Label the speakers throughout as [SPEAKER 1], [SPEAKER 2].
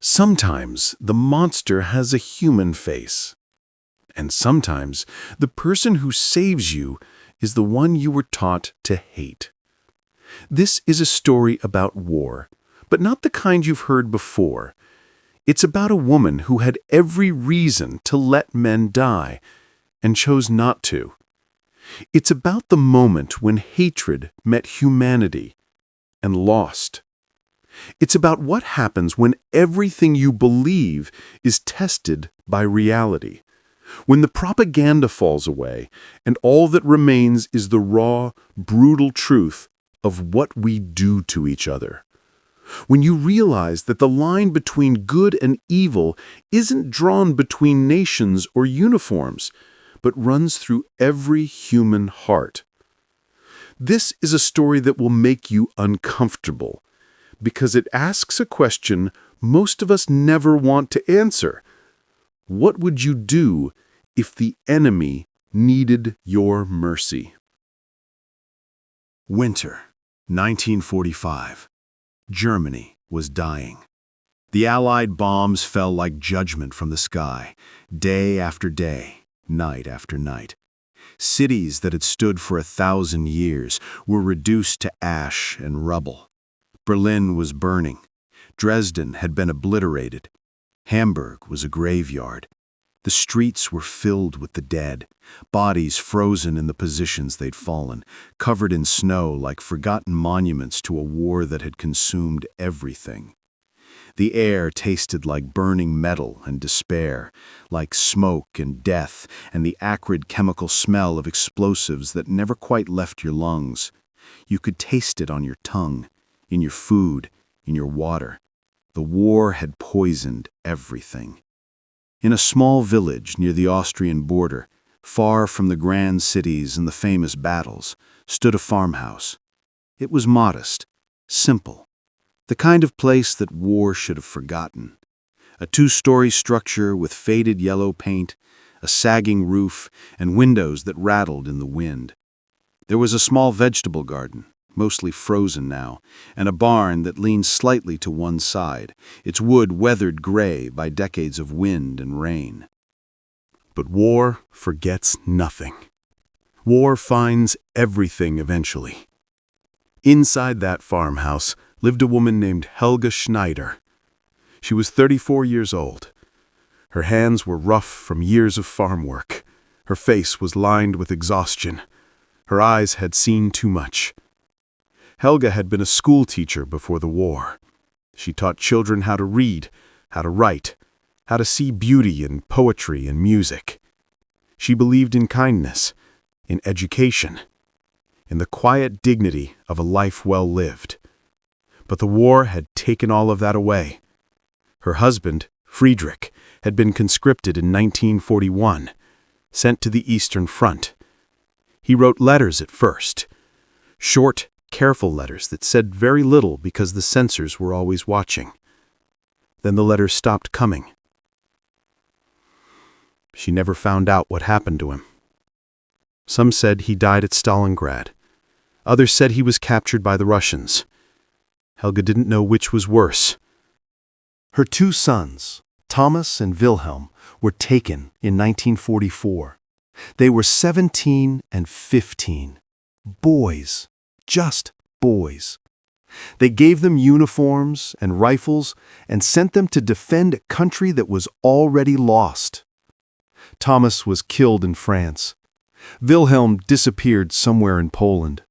[SPEAKER 1] Sometimes the monster has a human face, and sometimes the person who saves you is the one you were taught to hate. This is a story about war, but not the kind you've heard before. It's about a woman who had every reason to let men die and chose not to. It's about the moment when hatred met humanity and lost. It's about what happens when everything you believe is tested by reality, when the propaganda falls away and all that remains is the raw, brutal truth of what we do to each other. When you realize that the line between good and evil isn't drawn between nations or uniforms, but runs through every human heart. This is a story that will make you uncomfortable, because it asks a question most of us never want to answer. What would you do if the enemy needed your mercy? Winter, 1945. Germany was dying. The Allied bombs fell like judgment from the sky, day after day, night after night. Cities that had stood for 1,000 years were reduced to ash and rubble. Berlin was burning. Dresden had been obliterated. Hamburg was a graveyard. The streets were filled with the dead, bodies frozen in the positions they'd fallen, covered in snow like forgotten monuments to a war that had consumed everything. The air tasted like burning metal and despair, like smoke and death and the acrid chemical smell of explosives that never quite left your lungs. You could taste it on your tongue, in your food, in your water. The war had poisoned everything. In a small village near the Austrian border, far from the grand cities and the famous battles, stood a farmhouse. It was modest, simple, the kind of place that war should have forgotten. A 2-story structure with faded yellow paint, a sagging roof, and windows that rattled in the wind. There was a small vegetable garden, mostly frozen now, and a barn that leaned slightly to one side, its wood weathered gray by decades of wind and rain. But war forgets nothing. War finds everything eventually. Inside that farmhouse lived a woman named Helga Schneider. She was 34 years old. Her hands were rough from years of farm work. Her face was lined with exhaustion. Her eyes had seen too much. Helga had been a school teacher before the war. She taught children how to read, how to write, how to see beauty in poetry and music. She believed in kindness, in education, in the quiet dignity of a life well lived. But the war had taken all of that away. Her husband, Friedrich, had been conscripted in 1941, sent to the Eastern Front. He wrote letters at first, short, careful letters that said very little because the censors were always watching. Then the letters stopped coming. She never found out what happened to him. Some said he died at Stalingrad. Others said he was captured by the Russians. Helga didn't know which was worse. Her 2 sons, Thomas and Wilhelm, were taken in 1944. They were 17 and 15. Boys. Just boys. They gave them uniforms and rifles and sent them to defend a country that was already lost. Thomas was killed in France. Wilhelm disappeared somewhere in Poland.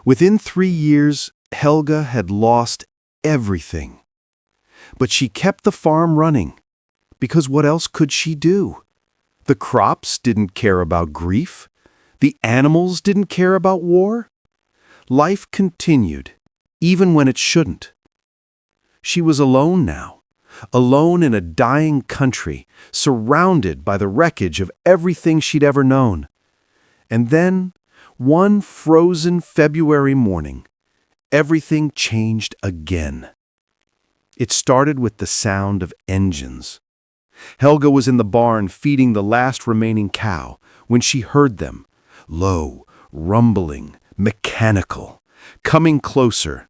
[SPEAKER 1] Within 3 years, Helga had lost everything. But she kept the farm running, because what else could she do? The crops didn't care about grief. The animals didn't care about war. Life continued, even when it shouldn't. She was alone now, alone in a dying country, surrounded by the wreckage of everything she'd ever known. And then, one frozen February morning, everything changed again. It started with the sound of engines. Helga was in the barn feeding the last remaining cow when she heard them, low, rumbling, mechanical, coming closer.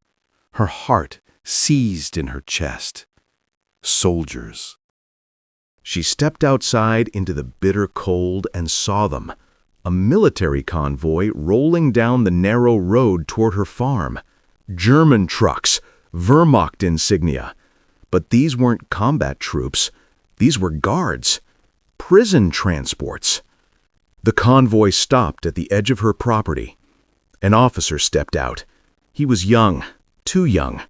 [SPEAKER 1] Her heart seized in her chest. Soldiers.
[SPEAKER 2] She stepped outside into the bitter cold and saw them, a military convoy rolling down the narrow road toward her farm. German trucks, Wehrmacht insignia. But these weren't combat troops. These were guards. Prison transports. The convoy stopped at the edge of her property. An officer stepped out. He was young, too young,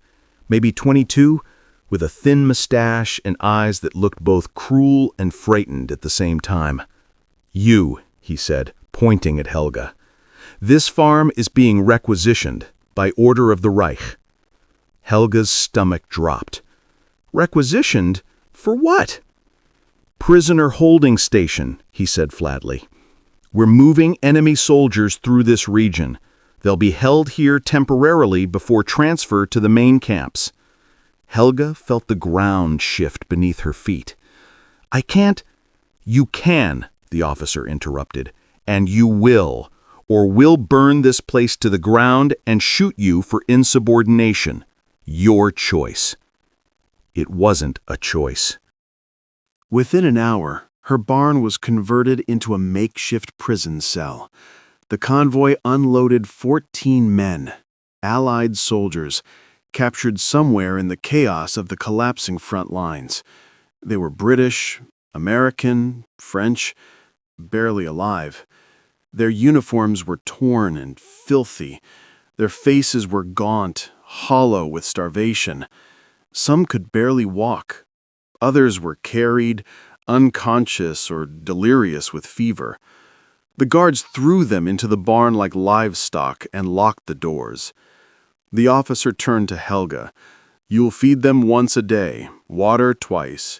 [SPEAKER 2] maybe 22, with a thin mustache and eyes that looked both cruel and frightened at the same time. "You," he said, pointing at Helga. "This farm is being requisitioned by order of the Reich." Helga's stomach dropped. Requisitioned? For what? "Prisoner holding station," he said flatly. "We're moving enemy soldiers through this region. They'll be held here temporarily before transfer to the main camps." Helga felt the ground shift beneath her feet. "I can't—" "You can," the officer interrupted, "and you will, or we'll burn this place to the ground and shoot you for insubordination. Your choice." It wasn't a choice.
[SPEAKER 1] Within an hour, her barn was converted into a makeshift prison cell. The convoy unloaded 14 men, Allied soldiers, captured somewhere in the chaos of the collapsing front lines. They were British, American, French, barely alive. Their uniforms were torn and filthy. Their faces were gaunt, hollow with starvation. Some could barely walk. Others were carried, unconscious or delirious with fever. The guards threw them into the barn like livestock and locked the doors. The officer turned to Helga. "You'll feed them once a day, water twice.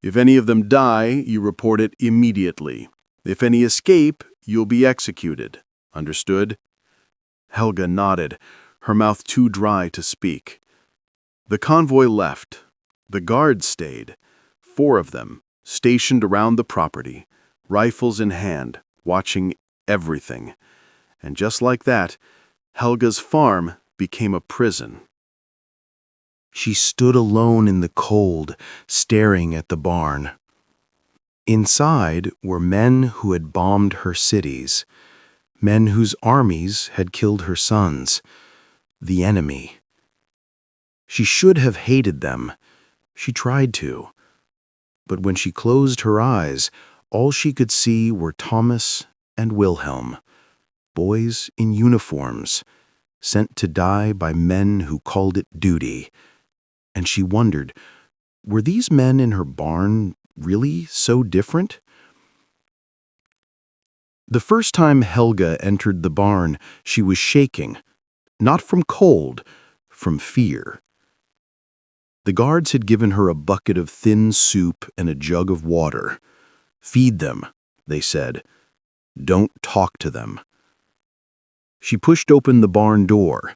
[SPEAKER 1] If any of them die, you report it immediately. If any escape, you'll be executed. Understood?" Helga nodded, her mouth too dry to speak. The convoy left. The guards stayed, 4 of them, stationed around the property, rifles in hand, watching everything. And just like that, Helga's farm became a prison. She stood alone in the cold, staring at the barn. Inside were men who had bombed her cities, men whose armies had killed her sons, the enemy. She should have hated them. She tried to. But when she closed her eyes, all she could see were Thomas and Wilhelm, boys in uniforms, sent to die by men who called it duty. And she wondered, were these men in her barn really so different? The first time Helga entered the barn, she was shaking, not from cold, from fear. The guards had given her a bucket of thin soup and a jug of water. "Feed them," they said. "Don't talk to them." She pushed open the barn door.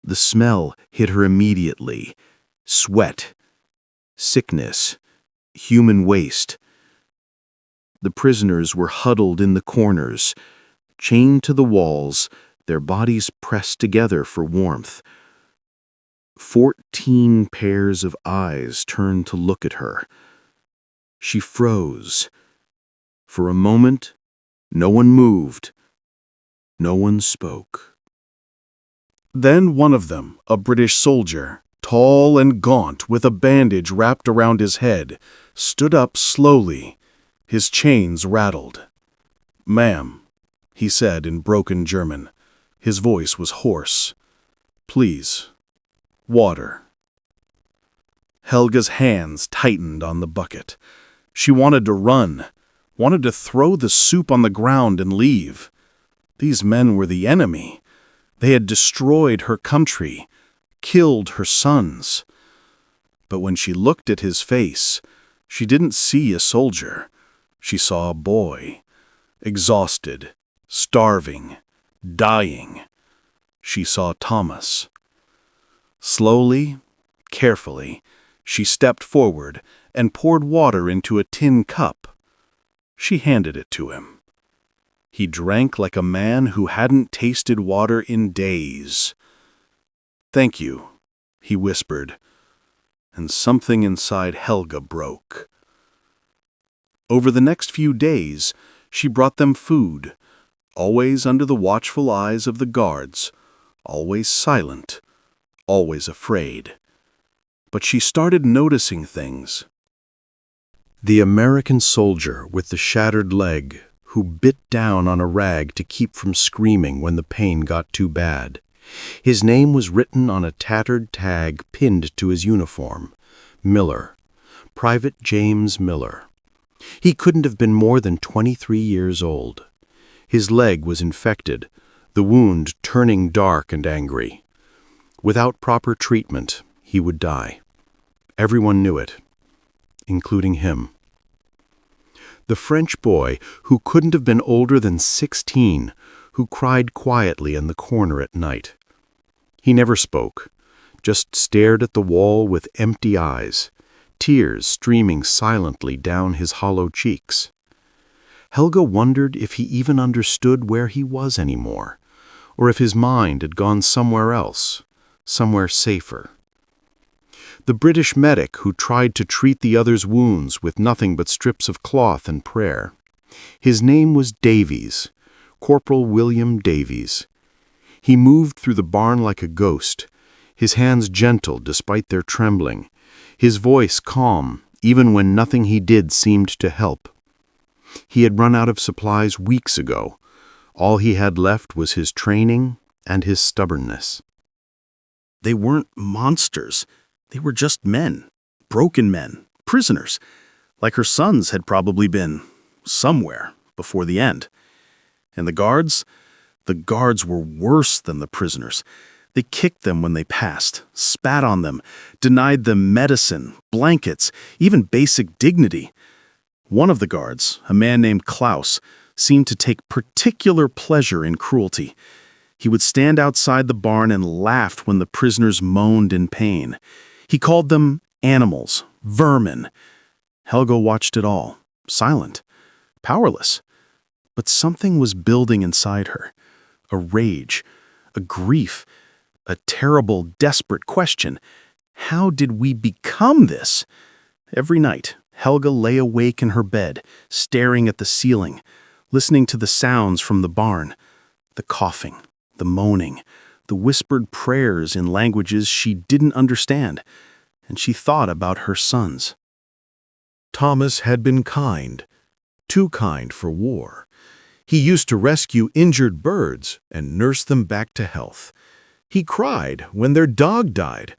[SPEAKER 1] The smell hit her immediately. Sweat, sickness, human waste. The prisoners were huddled in the corners, chained to the walls, their bodies pressed together for warmth. 14 pairs of eyes turned to look at her. She froze. For a moment, no one moved. No one spoke. Then one of them, a British soldier, tall and gaunt with a bandage wrapped around his head, stood up slowly. His chains rattled. "Ma'am," he said in broken German. His voice was hoarse. "Please. Water." Helga's hands tightened on the bucket. She wanted to run, wanted to throw the soup on the ground and leave. These men were the enemy. They had destroyed her country, killed her sons. But when she looked at his face, she didn't see a soldier. She saw a boy, exhausted, starving, dying. She saw Thomas. Slowly, carefully, she stepped forward and poured water into a tin cup. She handed it to him. He drank like a man who hadn't tasted water in days. "Thank you," he whispered. and something inside Helga broke. Over the next few days, she brought them food, always under the watchful eyes of the guards, always silent, always afraid. But she started noticing things. The American soldier with the shattered leg, who bit down on a rag to keep from screaming when the pain got too bad. His name was written on a tattered tag pinned to his uniform. Miller. Private James Miller. He couldn't have been more than 23 years old. His leg was infected, the wound turning dark and angry. Without proper treatment, he would die. Everyone knew it, including him. The French boy, who couldn't have been older than 16, who cried quietly in the corner at night. He never spoke, just stared at the wall with empty eyes, tears streaming silently down his hollow cheeks. Helga wondered if he even understood where he was anymore, or if his mind had gone somewhere else, somewhere safer. The British medic who tried to treat the other's wounds with nothing but strips of cloth and prayer. His name was Davies, Corporal William Davies. He moved through the barn like a ghost, his hands gentle despite their trembling, his voice calm even when nothing he did seemed to help. He had run out of supplies weeks ago. All he had left was his training and his stubbornness. They weren't monsters. They were just men, broken men, prisoners, like her sons had probably been, somewhere, before the end. And the guards were worse than the prisoners. They kicked them when they passed, spat on them, denied them medicine, blankets, even basic dignity. One of the guards, a man named Klaus, seemed to take particular pleasure in cruelty. He would stand outside the barn and laughed when the prisoners moaned in pain. He called them animals, vermin. Helga watched it all, silent, powerless. But something was building inside her. A rage, a grief, a terrible, desperate question. How did we become this? Every night, Helga lay awake in her bed, staring at the ceiling, listening to the sounds from the barn, the coughing, the moaning, the whispered prayers in languages she didn't understand, and she thought about her sons. Thomas had been kind, too kind for war. He used to rescue injured birds and nurse them back to health. He cried when their dog died,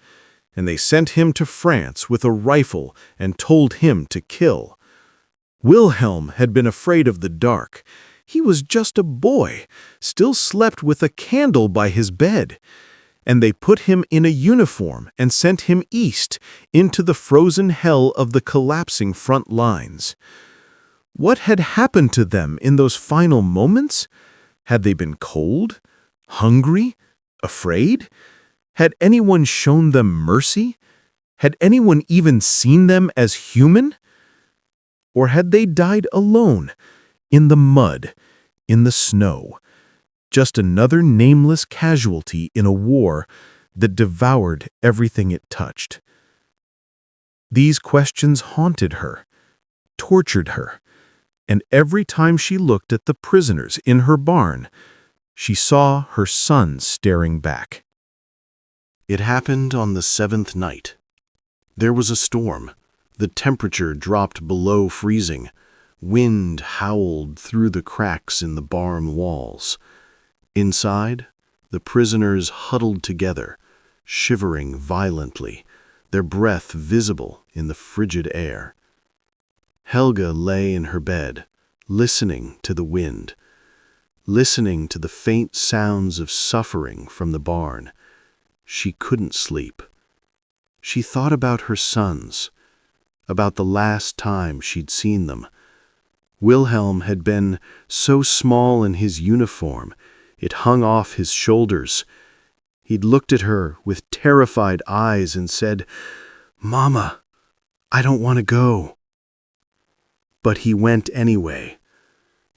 [SPEAKER 1] and they sent him to France with a rifle and told him to kill. Wilhelm had been afraid of the dark. He was just a boy, still slept with a candle by his bed. And they put him in a uniform and sent him east into the frozen hell of the collapsing front lines. What had happened to them in those final moments? Had they been cold, hungry, afraid? Had anyone shown them mercy? Had anyone even seen them as human? Or had they died alone, in the mud, in the snow? Just another nameless casualty in a war that devoured everything it touched. These questions haunted her, tortured her, and every time she looked at the prisoners in her barn, she saw her sons staring back. It happened on the 7th night. There was a storm. The temperature dropped below freezing. Wind howled through the cracks in the barn walls. Inside, the prisoners huddled together, shivering violently, their breath visible in the frigid air. Helga lay in her bed, listening to the wind, listening to the faint sounds of suffering from the barn. She couldn't sleep. She thought about her sons, about the last time she'd seen them. Wilhelm had been so small in his uniform, it hung off his shoulders. He'd looked at her with terrified eyes and said, "Mama, I don't want to go." But he went anyway,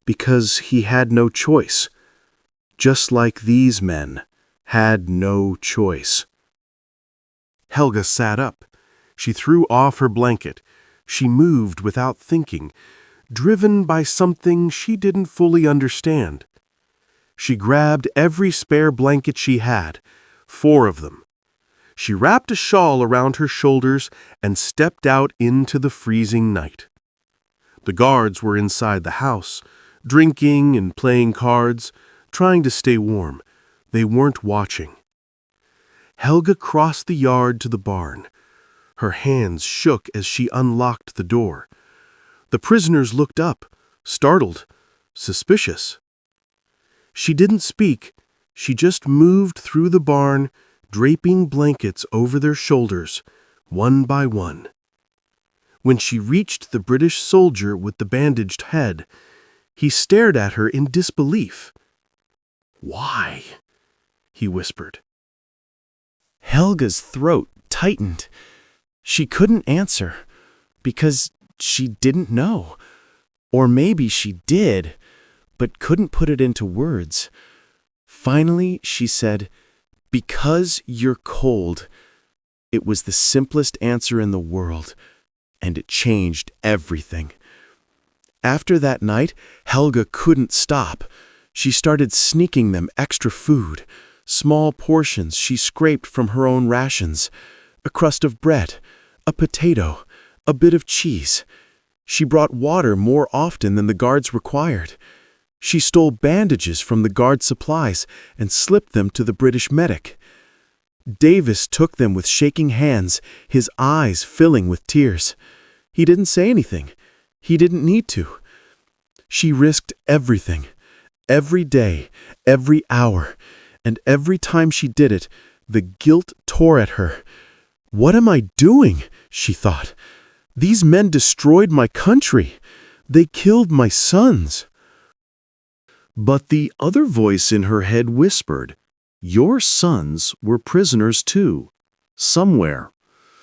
[SPEAKER 1] because he had no choice, just like these men had no choice. Helga sat up.
[SPEAKER 3] She threw off her blanket. She moved without thinking, driven by something she didn't fully understand. She grabbed every spare blanket she had, 4 of them. She wrapped a shawl around her shoulders and stepped out into the freezing night. The guards were inside the house, drinking and playing cards, trying to stay warm. They weren't watching. Helga crossed the yard to the barn. Her hands shook as she unlocked the door. The prisoners looked up, startled, suspicious. She didn't speak. She just moved through the barn, draping blankets over their shoulders, one by one. When she reached the British soldier with the bandaged head, he stared at her in disbelief. "Why?" he whispered.
[SPEAKER 4] Helga's throat tightened. She couldn't answer, because she didn't know. Or maybe she did, but couldn't put it into words. Finally, she said, "Because you're cold." It was the simplest answer in the world, and it changed everything. After that night, Helga couldn't stop. She started sneaking them extra food, small portions she scraped from her own rations, a crust of bread, a potato, a bit of cheese. She brought water more often than the guards required. She stole bandages from the guard supplies and slipped them to the British medic. Davis took them with shaking hands, his eyes filling with tears. He didn't say anything. He didn't need to. She risked everything, every day, every hour, and every time she did it, the guilt tore at her. "What am I doing?" she thought. "These men destroyed my country. They killed my sons."
[SPEAKER 1] But the other voice in her head whispered, "Your sons were prisoners too. Somewhere,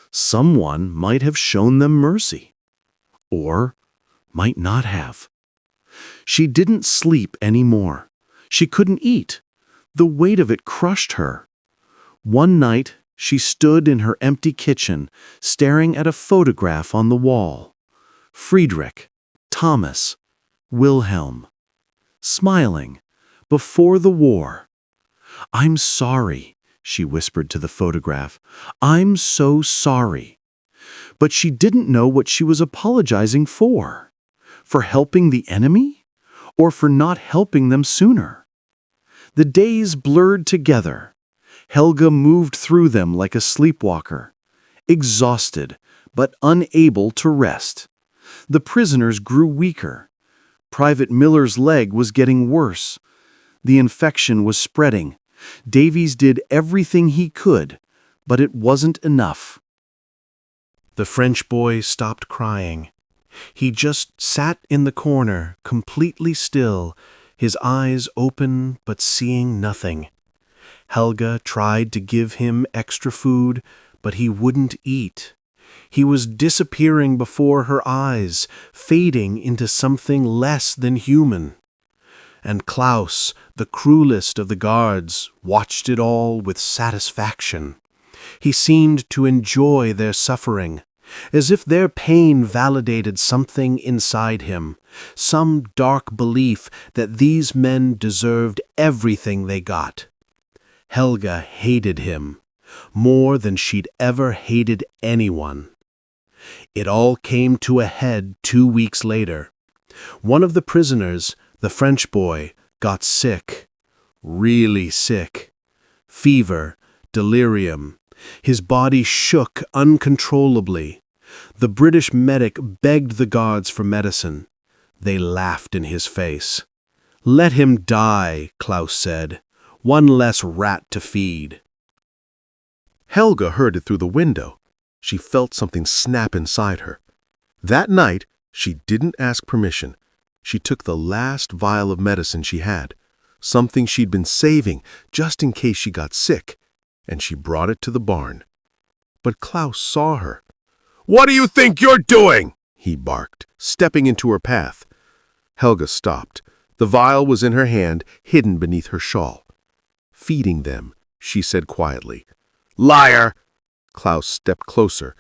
[SPEAKER 1] someone might have shown them mercy. Or might not have." She didn't sleep anymore. She couldn't eat. The weight of it crushed her. One night, she stood in her empty kitchen, staring at a photograph on the wall. Friedrich, Thomas, Wilhelm. Smiling, before the war. "I'm sorry," she whispered to the photograph. "I'm so sorry." But she didn't know what she was apologizing for. For helping the enemy? Or for not helping them sooner? The days blurred together. Helga moved through them like a sleepwalker, exhausted but unable to rest. The prisoners grew weaker. Private Miller's leg was getting worse. The infection was spreading. Davies did everything he could, but it wasn't enough.
[SPEAKER 3] The French boy stopped crying. He just sat in the corner, completely still, his eyes open but seeing nothing. Helga tried to give him extra food, but he wouldn't eat. He was disappearing before her eyes, fading into something less than human. And Klaus, the cruelest of the guards, watched it all with satisfaction. He seemed to enjoy their suffering, as if their pain validated something inside him, some dark belief that these men deserved everything they got. Helga hated him, more than she'd ever hated anyone. It all came to a head 2 weeks later. One of the prisoners, the French boy, got sick. Really sick. Fever, delirium. His body shook uncontrollably. The British medic begged the guards for medicine. They laughed in his face. "Let him die," Klaus said. "One less rat to feed."
[SPEAKER 2] Helga heard it through the window. She felt something snap inside her. That night, she didn't ask permission. She took the last vial of medicine she had, something she'd been saving just in case she got sick, and she brought it to the barn. But Klaus saw her. "What do you think you're doing?" he barked, stepping into her path. Helga stopped. The vial was in her hand, hidden beneath her shawl. "Feeding them," she said quietly. "Liar!" Klaus stepped closer.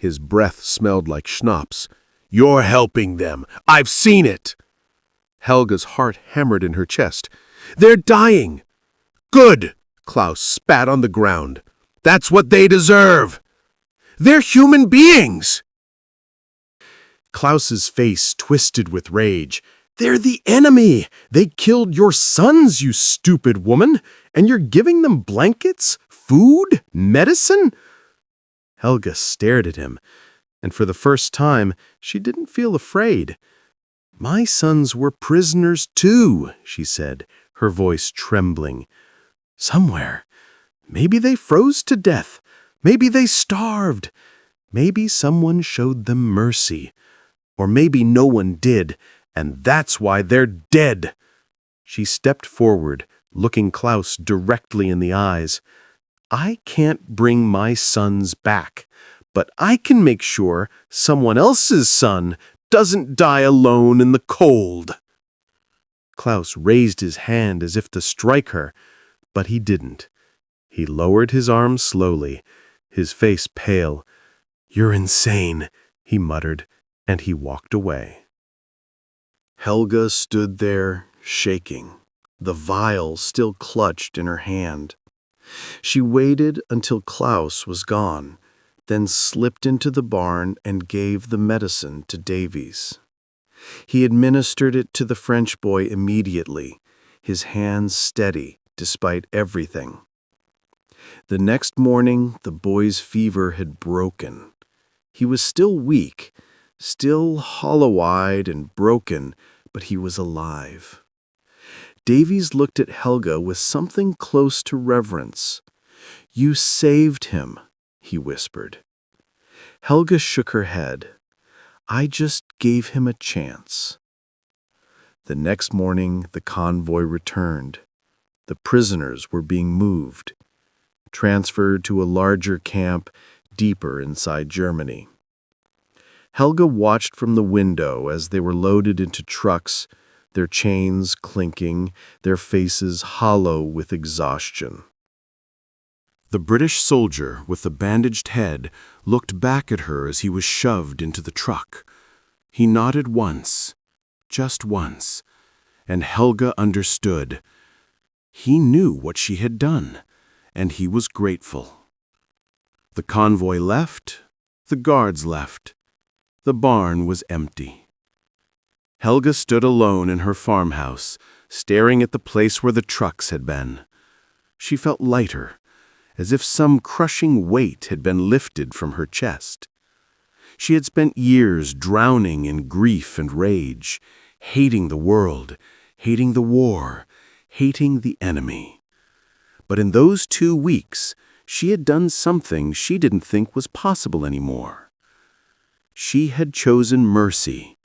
[SPEAKER 5] His breath smelled like schnapps. "You're helping them. I've seen it." Helga's heart hammered in her chest. "They're dying." "Good," Klaus spat on the ground. "That's what they deserve. They're human beings."
[SPEAKER 3] Klaus's face twisted with rage. "They're the enemy! They killed your sons, you stupid woman! And you're giving them blankets, food, medicine?" Helga stared at him, and for the first time, she didn't feel afraid. "My sons were prisoners too," she said, her voice trembling. "Somewhere. Maybe they froze to death. Maybe they starved. Maybe someone showed them mercy. Or maybe no one did, and that's why they're dead." She stepped forward, looking Klaus directly in the eyes. "I can't bring my sons back, but I can make sure someone else's son doesn't die alone in the cold." Klaus raised his hand as if to strike her, but he didn't. He lowered his arm slowly, his face pale. "You're insane," he muttered, and he walked away. Helga stood there, shaking, the vial still clutched in her hand. She waited until Klaus was gone, then slipped into the barn and gave the medicine to Davies. He administered it to the French boy immediately, his hands steady despite everything. The next morning, the boy's fever had broken. He was still weak, still hollow-eyed and broken, but he was alive. Davies looked at Helga with something close to reverence. "You saved him," he whispered. Helga shook her head. "I just gave him a chance." The next morning, the convoy returned. The prisoners were being moved, transferred to a larger camp deeper inside Germany. Helga watched from the window as they were loaded into trucks, their chains clinking, their faces hollow with exhaustion. The British soldier with the bandaged head looked back at her as he was shoved into the truck. He nodded once, just once, and Helga understood. He knew what she had done, and he was grateful. The convoy left, the guards left. The barn was empty. Helga stood alone in her farmhouse, staring at the place where the trucks had been. She felt lighter, as if some crushing weight had been lifted from her chest. She had spent years drowning in grief and rage, hating the world, hating the war, hating the enemy. But in those 2 weeks, she had done something she didn't think was possible anymore. She had chosen mercy,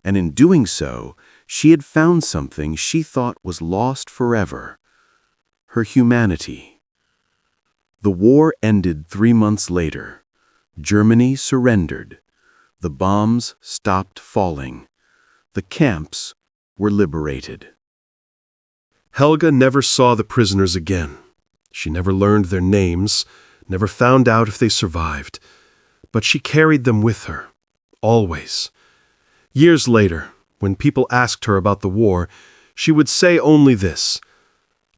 [SPEAKER 3] and in doing so, she had found something she thought was lost forever: her humanity. The war ended 3 months later. Germany surrendered. The bombs stopped falling. The camps were liberated. Helga never saw the prisoners again. She never learned their names, never found out if they survived. But she carried them with her, always. Years later, when people asked her about the war, she would say only this: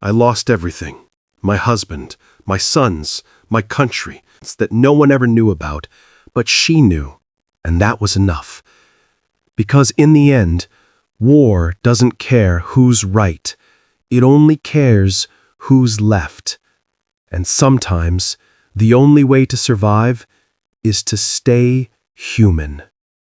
[SPEAKER 3] "I lost everything. My husband, my sons, my country, that no one ever knew about, but she knew, and that was enough." Because in the end, war doesn't care who's right. It only cares who's left. And sometimes, the only way to survive is to stay human.